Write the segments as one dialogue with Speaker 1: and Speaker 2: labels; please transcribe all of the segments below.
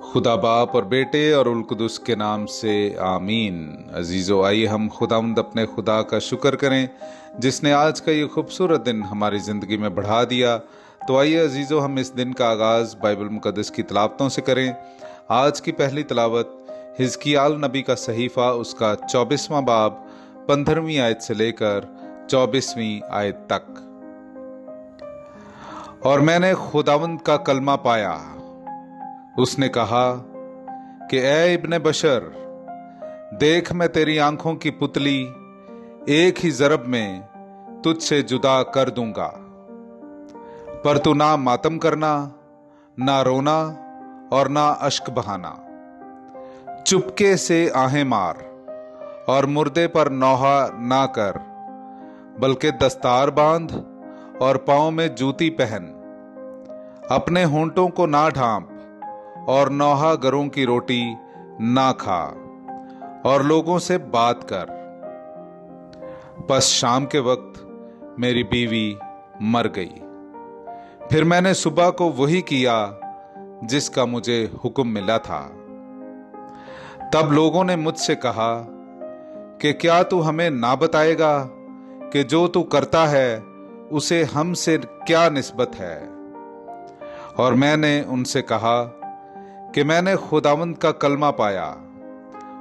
Speaker 1: खुदा बाप और बेटे और उल कुदुस के नाम से आमीन। अजीज़ो, आइए हम खुदावंद अपने खुदा का शुक्र करें जिसने आज का ये खूबसूरत दिन हमारी ज़िंदगी में बढ़ा दिया। तो आइए अजीज़ो, हम इस दिन का आगाज़ बाइबल मुक़द्दस की तलावतों से करें। आज की पहली तलावत हिजकिय्याल नबी का सहीफ़ा, उसका 24वां बाब 15वीं आयत से लेकर 24वीं आयत तक। और मैंने खुदावंद का कलमा पाया, उसने कहा कि ए इब्ने बशर, देख मैं तेरी आंखों की पुतली एक ही ज़रब में तुझसे जुदा कर दूंगा, पर तू ना मातम करना, ना रोना और ना अश्क बहाना। चुपके से आहें मार और मुर्दे पर नौहा ना कर, बल्कि दस्तार बांध और पांव में जूती पहन। अपने होंठों को ना ढांप और नौहा गरों की रोटी ना खा और लोगों से बात कर। बस शाम के वक्त मेरी बीवी मर गई। फिर मैंने सुबह को वही किया जिसका मुझे हुक्म मिला था। तब लोगों ने मुझसे कहा कि क्या तू हमें ना बताएगा कि जो तू करता है उसे हमसे क्या निस्बत है? और मैंने उनसे कहा कि मैंने खुदावंद का कलमा पाया।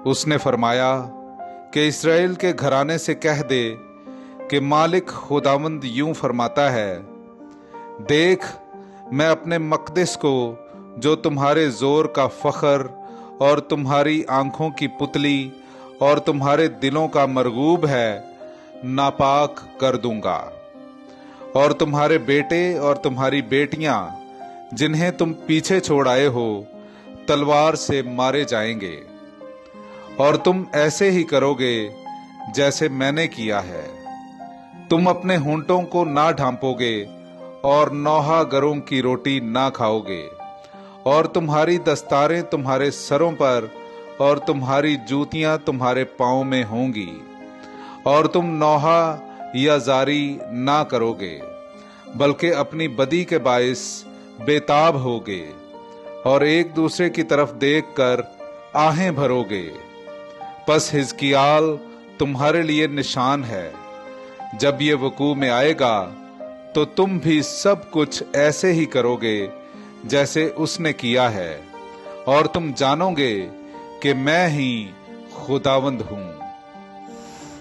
Speaker 1: उसने फरमाया कि इस्राएल के घराने से कह दे कि मालिक खुदावंद यूं फरमाता है, देख मैं अपने मक़दिस को, जो तुम्हारे जोर का फख्र और तुम्हारी आंखों की पुतली और तुम्हारे दिलों का मरगूब है, नापाक कर दूंगा। और तुम्हारे बेटे और तुम्हारी बेटियां, जिन्हें तुम पीछे छोड़ आए हो, तलवार से मारे जाएंगे। और तुम ऐसे ही करोगे जैसे मैंने किया है। तुम अपने होंठों को ना ढांपोगे और नौहा गरों की रोटी ना खाओगे। और तुम्हारी दस्तारें तुम्हारे सरों पर और तुम्हारी जूतियां तुम्हारे पांव में होंगी। और तुम नौहा या जारी ना करोगे, बल्कि अपनी बदी के बाइस बेताब होगे और एक दूसरे की तरफ देखकर आहें भरोगे। बस हिजकिय्याल तुम्हारे लिए निशान है। जब ये वकूअ में आएगा तो तुम भी सब कुछ ऐसे ही करोगे जैसे उसने किया है, और तुम जानोगे कि मैं ही खुदावंद हूं।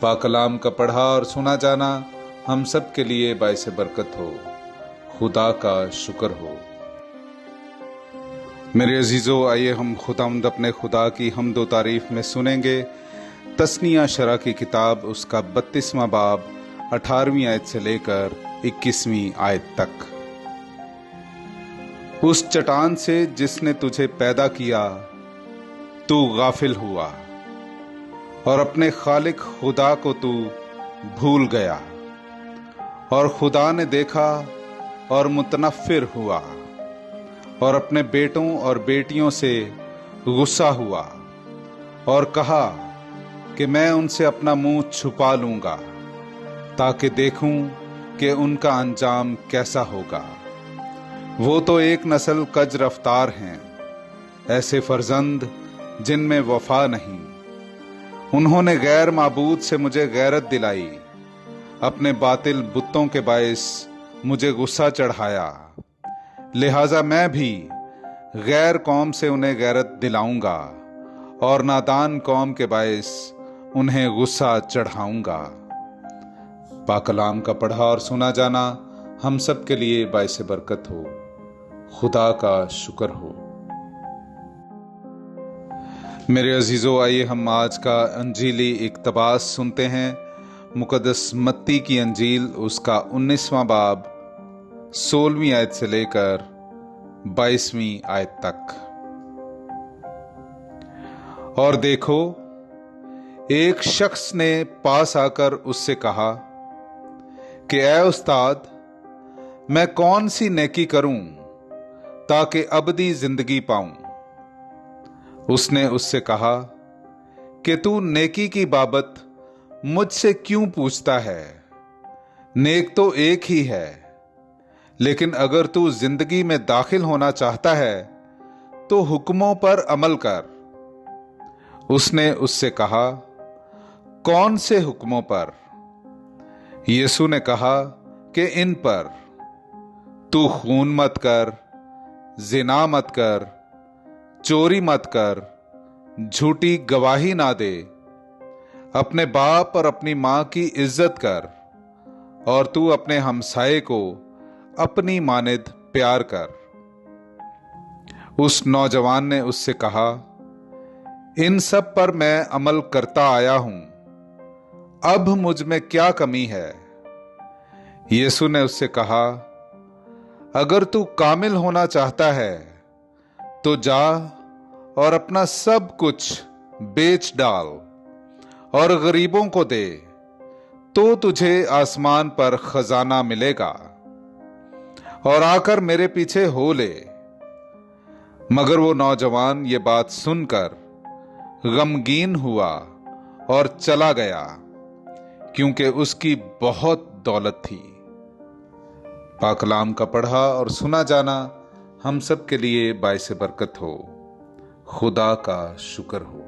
Speaker 1: पाकलाम का पढ़ा और सुना जाना हम सब के लिए बाइस बरकत हो। खुदा का शुक्र हो। मेरे अजीज़ों, आइए हम खुदावंद अपने खुदा की हमद व तारीफ में सुनेंगे तस्निया शरा की किताब, उसका 32वां बाब 18वीं आयत से लेकर 21वीं आयत तक। उस चट्टान से जिसने तुझे पैदा किया तू गाफिल हुआ, और अपने खालिक खुदा को तू भूल गया। और खुदा ने देखा और मुतनफ़िर हुआ और अपने बेटों और बेटियों से गुस्सा हुआ और कहा कि मैं उनसे अपना मुंह छुपा लूंगा, ताकि देखूं कि उनका अंजाम कैसा होगा। वो तो एक नस्ल कज रफ्तार हैं, ऐसे फर्जंद जिनमें वफा नहीं। उन्होंने गैर माबूद से मुझे गैरत दिलाई, अपने बातिल बुतों के बाइस मुझे गुस्सा चढ़ाया। लिहाजा मैं भी गैर कौम से उन्हें गैरत दिलाऊंगा और नादान कौम के बाइस उन्हें गुस्सा चढ़ाऊंगा। पाकलाम का पढ़ा और सुना जाना हम सब के लिए बाइस बरकत हो। खुदा का शुक्र हो। मेरे अजीजों, आइए हम आज का अंजीली इक्तबास सुनते हैं। मुकद्दस मत्ती की अंजील, उसका 19वां बाब 16वीं आयत से लेकर 22वीं आयत तक। और देखो, एक शख्स ने पास आकर उससे कहा कि ऐ उस्ताद, मैं कौन सी नेकी करूं ताकि अबदी जिंदगी पाऊं? उसने उससे कहा कि तू नेकी की बाबत मुझसे क्यों पूछता है? नेक तो एक ही है, लेकिन अगर तू जिंदगी में दाखिल होना चाहता है तो हुक्मों पर अमल कर। उसने उससे कहा, कौन से हुक्मों पर? यीशु ने कहा कि इन पर, तू खून मत कर, जिना मत कर, चोरी मत कर, झूठी गवाही ना दे, अपने बाप और अपनी मां की इज्जत कर, और तू अपने हमसाये को अपनी मानिद प्यार कर। उस नौजवान ने उससे कहा, इन सब पर मैं अमल करता आया हूं, अब मुझ में क्या कमी है? यीशु ने उससे कहा, अगर तू कामिल होना चाहता है तो जा और अपना सब कुछ बेच डाल और गरीबों को दे, तो तुझे आसमान पर खजाना मिलेगा, और आकर मेरे पीछे हो ले। मगर वो नौजवान ये बात सुनकर गमगीन हुआ और चला गया, क्योंकि उसकी बहुत दौलत थी। पाक कलाम का पढ़ा और सुना जाना हम सब के लिए बाइसे बरकत हो। खुदा का शुक्र हो।